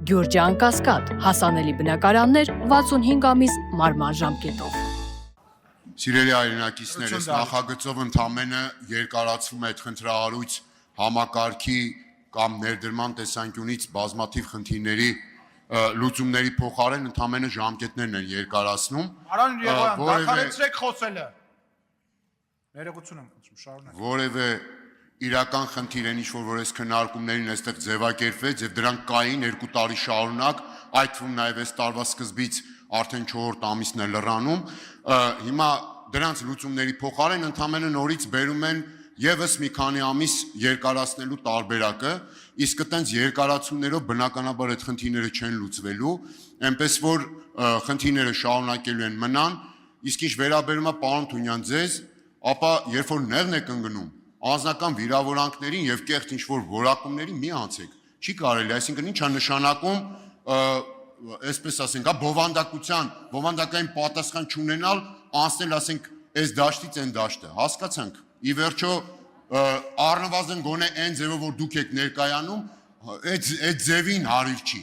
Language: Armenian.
Գյուրջան Կասկադ, հասանելի բնակարաններ 65 ամիս մարման ժամկետով։ Սիրելի հայրենակիցներս, նախագծով ընդամենը երկարացվում է այդ խնդրահարույց համակարգի կամ ներդրման տեսանկյունից բազմաթիվ խնդիրների լուծումների փոխարեն ընդամենը ժամկետներն են երկարացնում, Արան Երևան, դադարեցրեք խոսելը։ Ներողություն եմ խնդրում, շարունակ։ Որևէ իրական խնդիր են ինչ-որ որ այս քննարկումներին այստեղ ձևակերպվեց եւ դրանք կային 2 տարի շարունակ, այդ թվում նաեւ այս տարվա սկզբից արդեն 4-րդ ամիսն է լրանում, հիմա դրանց լուծումների փոխարեն ընդամենը նորից բերում են եւս մի քանի ամիս երկարացնելու տարբերակը, իսկ այտենց երկարացումներով բնականաբար այդ խնդիրները չեն լուծվելու, այնպես որ խնդիրները շարունակելու են մնան, իսկ ինչ վերաբերում է պարոն Թունյան ձեզ, ապա երբ որ նեղն եք ընկնում անձնական վիրավորանքներին եւ կեղծ ինչ-որ որակումների մի անցեք, չի կարելի, այսինքն ինչ է նշանակում, այսպես ասենք, բովանդակային պատասխան չունենալ, անցնել, ասենք, այս դաշտից այն դաշտը, հասկացանք, ի վերջո առնվազն գոնե այն ձևով որ դուք եք ներկայանում, այդ ձևին հարիր չի։